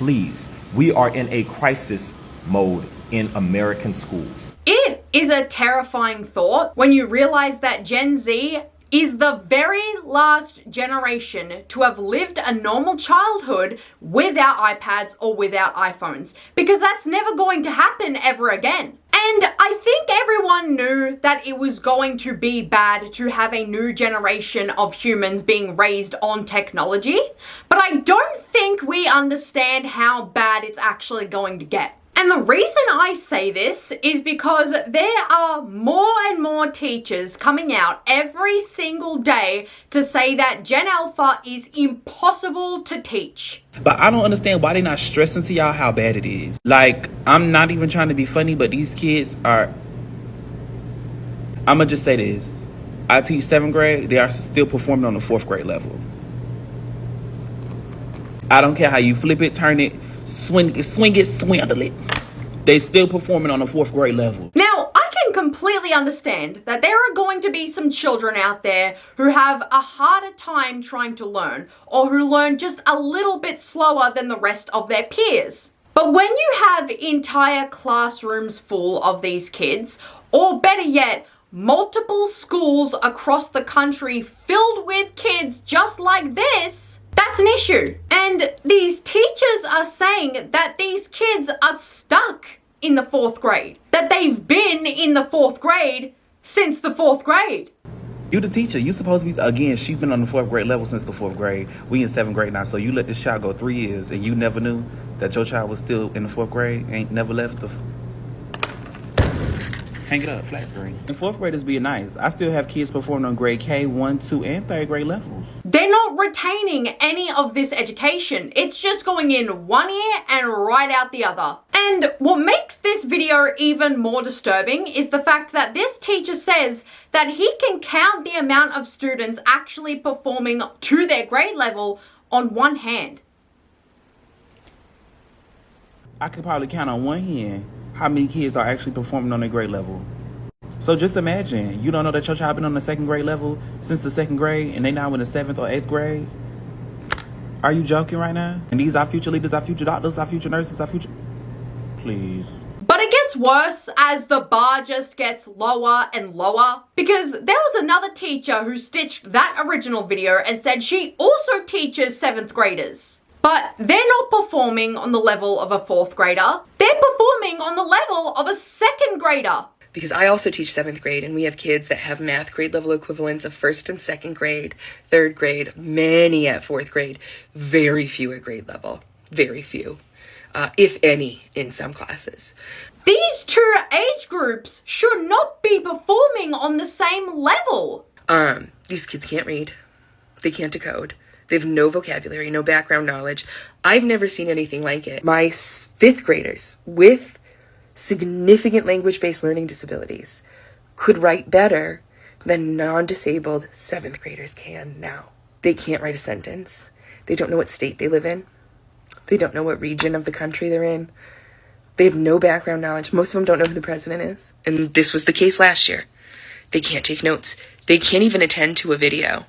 please, we are in a crisis mode in American schools. It is a terrifying thought when you realize that Gen Z is the very last generation to have lived a normal childhood without iPads or without iPhones, because that's never going to happen ever again. And I think everyone knew that it was going to be bad to have a new generation of humans being raised on technology, but I don't think we understand how bad it's actually going to get. And the reason I say this is because there are more and more teachers coming out every single day to say that Gen Alpha is impossible to teach. But I don't understand why they're not stressing to y'all how bad it is. Like, I'm not even trying to be funny, but these kids are... I'ma just say this. I teach 7th grade, they are still performing on the 4th grade level. I don't care how you flip it, turn it, swing it, swindle it. They still performing on the 4th grade level. Now, I can completely understand that there are going to be some children out there who have a harder time trying to learn, or who learn just a little bit slower than the rest of their peers. But when you have entire classrooms full of these kids, or better yet, multiple schools across the country filled with kids just like this, that's an issue. And these teachers are saying that these kids are stuck in the 4th grade, that they've been in the 4th grade since the 4th grade. You the teacher, you supposed to be, again, she's been on the 4th grade level since the 4th grade. We in 7th grade now, so you let this child go 3 years and you never knew that your child was still in the 4th grade, ain't never left the... Hang it up, flat screen. And 4th graders being nice. I still have kids performing on grade K, 1, 2, and 3rd grade levels. They're not retaining any of this education. It's just going in one ear and right out the other. And what makes this video even more disturbing is the fact that this teacher says that he can count the amount of students actually performing to their grade level on one hand. I could probably count on one hand how many kids are actually performing on their grade level. So just imagine, you don't know that your child been on the 2nd grade level since the 2nd grade and they now in the 7th or 8th grade? Are you joking right now? And these are future leaders, our future doctors, our future nurses, our future... Please. But it gets worse as the bar just gets lower and lower, because there was another teacher who stitched that original video and said she also teaches 7th graders. But they're not performing on the level of a 4th grader. They're performing on the level of a 2nd grader. Because I also teach 7th grade, and we have kids that have math grade level equivalents of 1st and 2nd grade, 3rd grade, many at 4th grade, very few at grade level, very few, if any, in some classes. These two age groups should not be performing on the same level. These kids can't read. They can't decode. They have no vocabulary, no background knowledge. I've never seen anything like it. My 5th graders with significant language-based learning disabilities could write better than non-disabled 7th graders can now. They can't write a sentence. They don't know what state they live in. They don't know what region of the country they're in. They have no background knowledge. Most of them don't know who the president is. And this was the case last year. They can't take notes. They can't even attend to a video.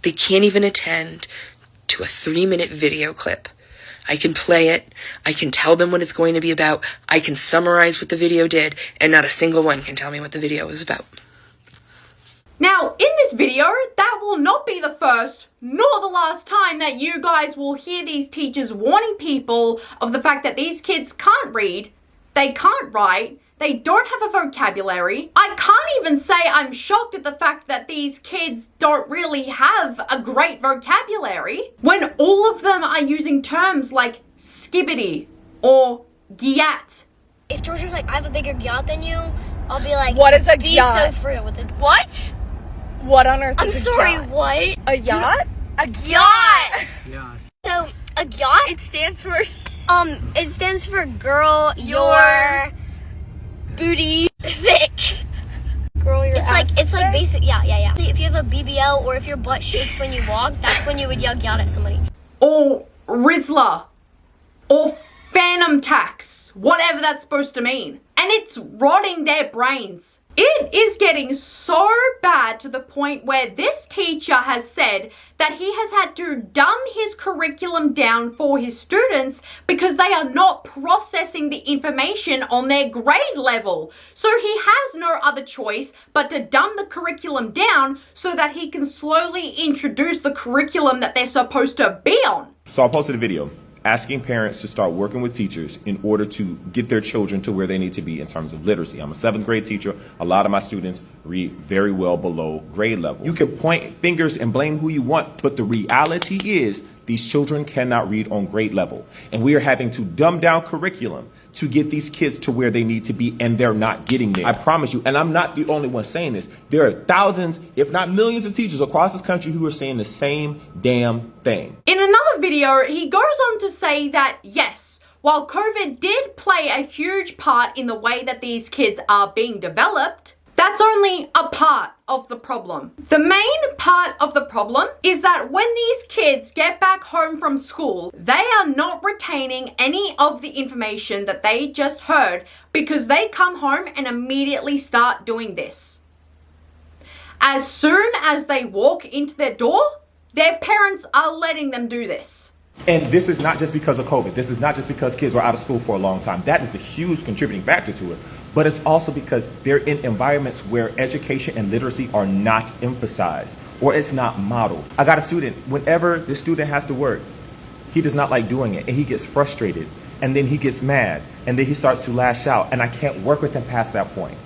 They can't even attend to a 3-minute video clip. I can play it. I can tell them what it's going to be about. I can summarize what the video did, and not a single one can tell me what the video was about. Now, in this video, that will not be the first nor the last time that you guys will hear these teachers warning people of the fact that these kids can't read, they can't write, they don't have a vocabulary. I can't even say I'm shocked at the fact that these kids don't really have a great vocabulary when all of them are using terms like skibbity or gyat. If Georgia's like, I have a bigger yacht than you, I'll be like, what is a be yacht? so free with it. What? What on earth I'm is a sorry, yacht? what? A yacht? A yacht! Yacht. So, a yacht? It stands for... It stands for girl, your booty thick. Girl, your ass It's like thick? basic, yeah. If you have a BBL or if your butt shakes when you walk, that's when you would yell yacht at somebody. Or Rizzler, or Phantom Tax, whatever that's supposed to mean. And it's rotting their brains. It is getting so bad to the point where this teacher has said that he has had to dumb his curriculum down for his students because they are not processing the information on their grade level. So he has no other choice but to dumb the curriculum down so that he can slowly introduce the curriculum that they're supposed to be on. So I posted a video asking parents to start working with teachers in order to get their children to where they need to be in terms of literacy. I'm a 7th grade teacher. A lot of my students read very well below grade level. You can point fingers and blame who you want, but the reality is these children cannot read on grade level. And we are having to dumb down curriculum to get these kids to where they need to be, and they're not getting there. I promise you, and I'm not the only one saying this. There are thousands, if not millions of teachers across this country who are saying the same damn thing. In another video, he goes on to say that yes, while COVID did play a huge part in the way that these kids are being developed, that's only a part of the problem. The main part of the problem is that when these kids get back home from school, they are not retaining any of the information that they just heard because they come home and immediately start doing this. As soon as they walk into their door, their parents are letting them do this. And this is not just because of COVID. This is not just because kids were out of school for a long time. That is a huge contributing factor to it. But it's also because they're in environments where education and literacy are not emphasized or it's not modeled. I got a student, whenever the student has to work, he does not like doing it and he gets frustrated and then he gets mad and then he starts to lash out, and I can't work with him past that point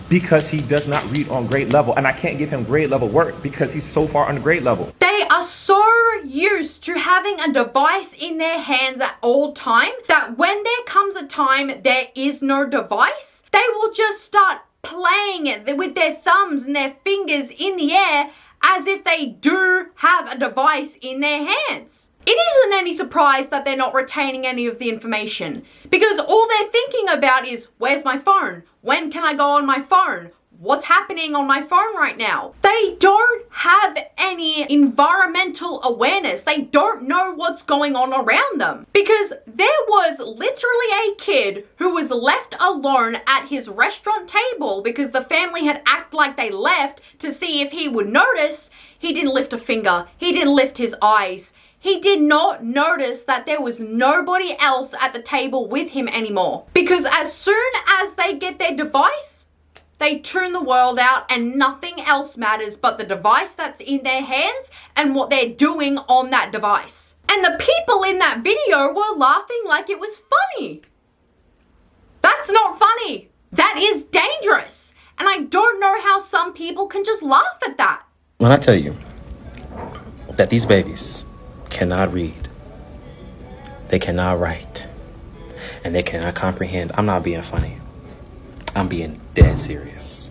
because he does not read on grade level, and I can't give him grade level work because he's so far under grade level. They are so used to having a device in their hands at all time that when there comes a time there is no device, they will just start playing it with their thumbs and their fingers in the air as if they do have a device in their hands. It isn't any surprise that they're not retaining any of the information because all they're thinking about is, where's my phone? When can I go on my phone? What's happening on my phone right now? They don't have any environmental awareness. They don't know what's going on around them because there was literally a kid who was left alone at his restaurant table because the family had acted like they left to see if he would notice. He didn't lift a finger. He didn't lift his eyes. He did not notice that there was nobody else at the table with him anymore. Because as soon as they get their device, they tune the world out and nothing else matters but the device that's in their hands and what they're doing on that device. And the people in that video were laughing like it was funny. That's not funny. That is dangerous. And I don't know how some people can just laugh at that. When I tell you that these babies cannot read, they cannot write, and they cannot comprehend, I'm not being funny. I'm being dead serious.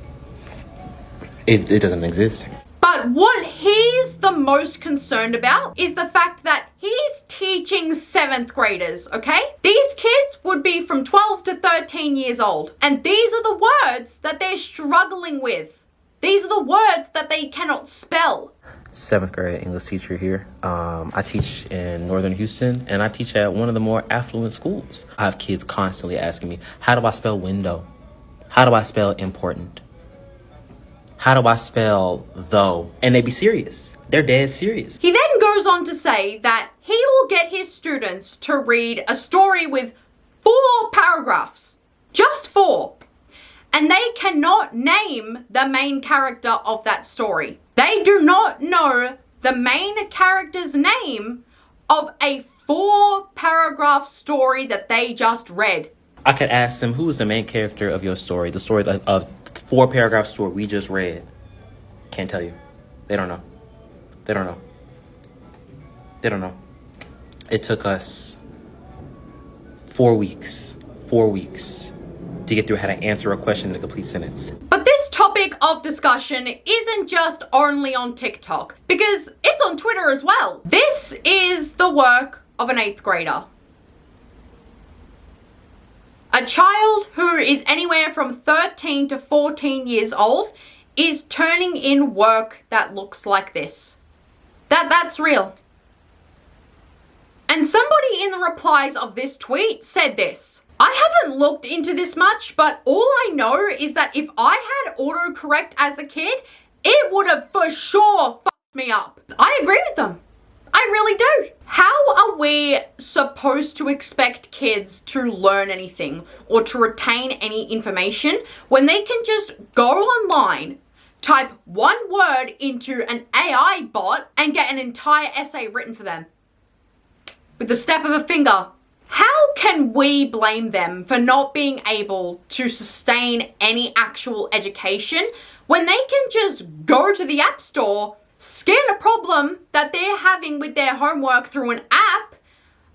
It doesn't exist. But what he's the most concerned about is the fact that he's teaching 7th graders, okay? These kids would be from 12 to 13 years old. And these are the words that they're struggling with. These are the words that they cannot spell. 7th grade English teacher here. I teach in Northern Houston, and I teach at one of the more affluent schools. I have kids constantly asking me, how do I spell window? How do I spell important? How do I spell though? And they be serious. They're dead serious. He then goes on to say that he will get his students to read a story with 4 paragraphs. Just 4. And they cannot name the main character of that story. They do not know the main character's name of a 4-paragraph story that they just read. I could ask them, who is the main character of your story? The story of 4-paragraph story we just read. Can't tell you. They don't know. They don't know. They don't know. It took us 4 weeks to get through how to answer a question in a complete sentence. But this topic of discussion isn't just only on TikTok, because it's on Twitter as well. This is the work of an 8th grader. A child who is anywhere from 13 to 14 years old is turning in work that looks like this. That's real. And somebody in the replies of this tweet said this: I haven't looked into this much, but all I know is that if I had autocorrect as a kid, it would have for sure fucked me up. I agree with them. I really do. How are we supposed to expect kids to learn anything or to retain any information when they can just go online, type one word into an AI bot and get an entire essay written for them with the snap of a finger? How can we blame them for not being able to sustain any actual education when they can just go to the App Store, scan a problem that they're having with their homework through an app,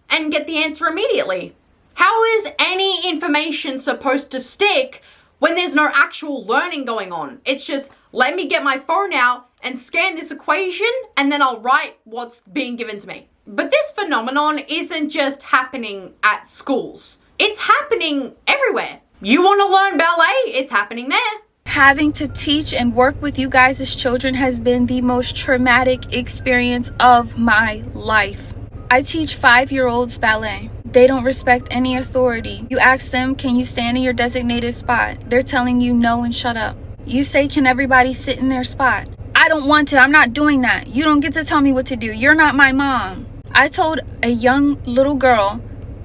and get the answer immediately? How is any information supposed to stick when there's no actual learning going on? It's just, let me get my phone out and scan this equation, and then I'll write what's being given to me. But this phenomenon isn't just happening at schools. It's happening everywhere. You want to learn ballet? It's happening there. Having to teach and work with you guys as children has been the most traumatic experience of my life. I teach 5-year-olds ballet. They don't respect any authority. You ask them, can you stand in your designated spot? They're telling you no and shut up. You say, can everybody sit in their spot? I don't want to. I'm not doing that. You don't get to tell me what to do. You're not my mom. I told a young little girl,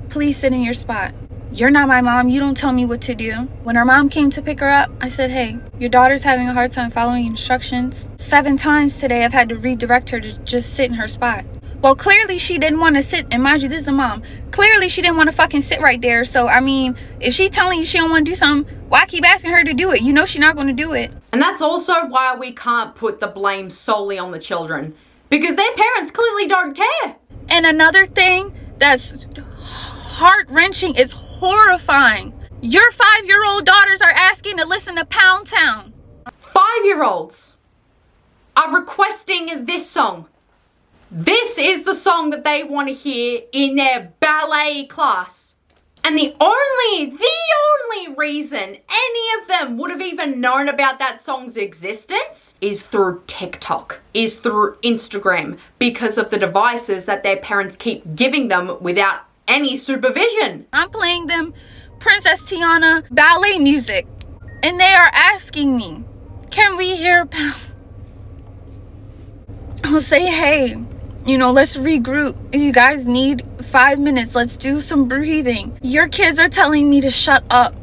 please sit in your spot. You're not my mom. You don't tell me what to do. When her mom came to pick her up, I said, hey, your daughter's having a hard time following instructions. 7 times today I've had to redirect her to just sit in her spot. Well, clearly she didn't want to sit. And mind you, this is a mom. Clearly she didn't want to fucking sit right there. So, I mean, if she's telling you she don't want to do something, why keep asking her to do it? You know she's not going to do it. And that's also why we can't put the blame solely on the children, because their parents clearly don't care. And another thing that's heart-wrenching is horrifying. Your 5-year-old daughters are asking to listen to Pound Town. 5-year-olds are requesting this song. This is the song that they want to hear in their ballet class. And the only reason any of them would have even known about that song's existence is through TikTok, is through Instagram, because of the devices that their parents keep giving them without any supervision. I'm playing them Princess Tiana ballet music, and they are asking me, can we hear Pound? I'll say, hey, you know, let's regroup. If you guys need 5 minutes, let's do some breathing. Your kids are telling me to shut up.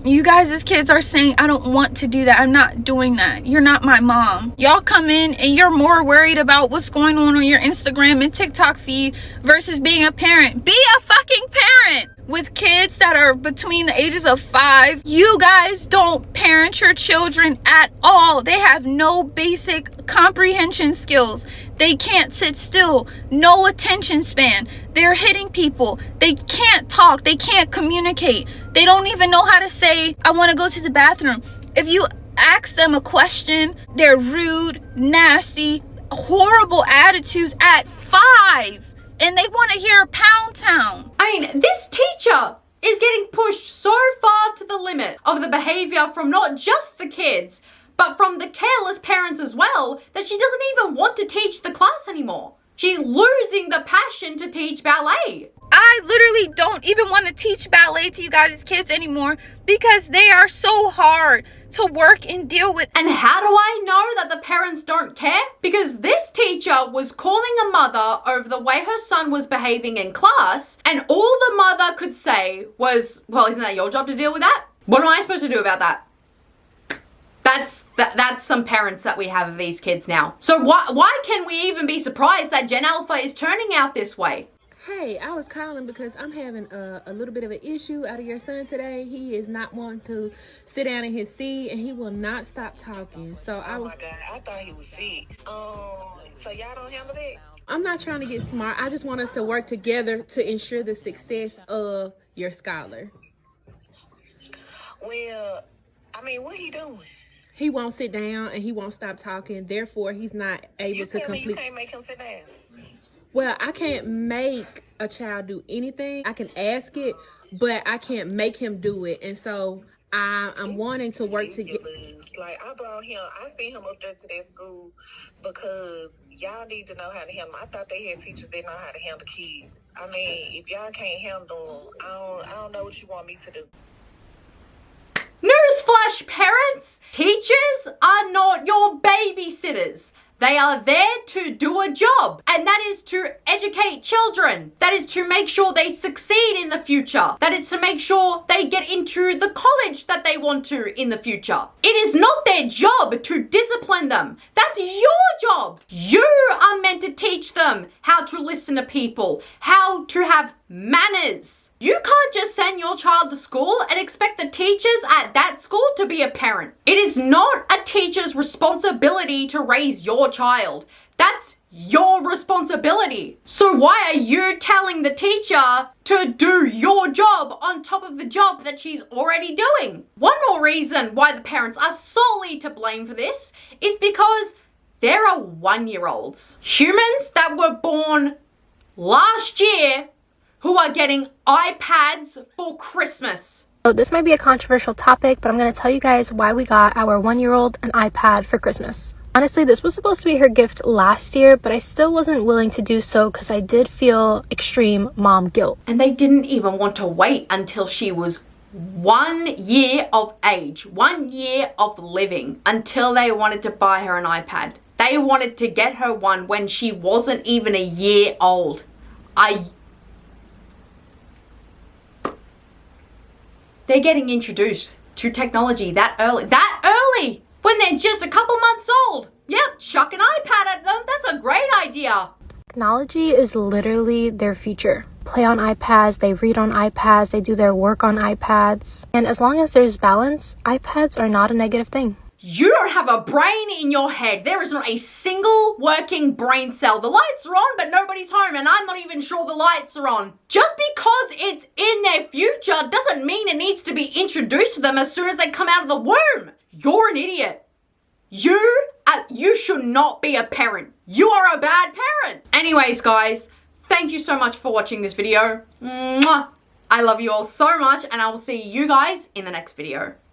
You guys as kids are saying, I don't want to do that. I'm not doing that. You're not my mom. Y'all come in and you're more worried about what's going on your Instagram and TikTok feed versus being a parent. Be a fucking parent. With kids that are between the ages of 5, you guys don't parent your children at all. They have no basic comprehension skills. They can't sit still. No attention span. They're hitting people. They can't talk. They can't communicate. They don't even know how to say, I want to go to the bathroom. If you ask them a question, they're rude, nasty, horrible attitudes at 5. And they want to hear Pound Town. I mean, this teacher is getting pushed so far to the limit of the behavior from not just the kids, but from the careless parents as well, that she doesn't even want to teach the class anymore. She's losing the passion to teach ballet. I literally don't even want to teach ballet to you guys as kids anymore because they are so hard to work and deal with. And how do I know that the parents don't care? Because this teacher was calling a mother over the way her son was behaving in class, and all the mother could say was, well, isn't that your job to deal with that? What am I supposed to do about that? That's some parents that we have of these kids now. So why can we even be surprised that Gen Alpha is turning out this way? Hey, I was calling because I'm having a little bit of an issue out of your son today. He is not wanting to sit down in his seat, and he will not stop talking. So oh my God, I thought he was sick. So y'all don't handle that? I'm not trying to get smart. I just want us to work together to ensure the success of your scholar. Well, I mean, what he doing? He won't sit down and he won't stop talking. Therefore, he's not able to complete. You can't make him sit down. Well, I can't make a child do anything. I can ask it, but I can't make him do it. And so I'm wanting to work together. Like, I sent him up there to that school because y'all need to know how to handle him. I thought they had teachers that know how to handle kids. I mean, if y'all can't handle, I don't know what you want me to do. Newsflash, parents! Teachers are not your babysitters. They are there to do a job, and that is to educate children. That is to make sure they succeed in the future. That is to make sure they get into the college that they want to in the future. It is not their job to discipline them. That's your job. You are meant to teach them how to listen to people, how to have manners. You can't just send your child to school and expect the teachers at that school to be a parent. It is not a teacher's responsibility to raise your child. That's your responsibility. So why are you telling the teacher to do your job on top of the job that she's already doing? One more reason why the parents are solely to blame for this is because there are 1-year-olds. Humans that were born last year who are getting iPads for Christmas. So this might be a controversial topic, but I'm going to tell you guys why we got our 1-year-old an iPad for Christmas. Honestly, this was supposed to be her gift last year, but I still wasn't willing to do so because I did feel extreme mom guilt. And they didn't even want to wait until she was 1 year of age, 1 year of living, until they wanted to buy her an iPad. They wanted to get her one when she wasn't even a year old. They're getting introduced to technology that early, when they're just a couple months old. Yep, chuck an iPad at them. That's a great idea. Technology is literally their future. Play on iPads, they read on iPads, they do their work on iPads. And as long as there's balance, iPads are not a negative thing. You don't have a brain in your head. There is not a single working brain cell. The lights are on, but nobody's home, and I'm not even sure the lights are on. Just because it's in their future doesn't mean it needs to be introduced to them as soon as they come out of the womb. You're an idiot. You should not be a parent. You are a bad parent. Anyways, guys, thank you so much for watching this video. Mwah. I love you all so much, and I will see you guys in the next video.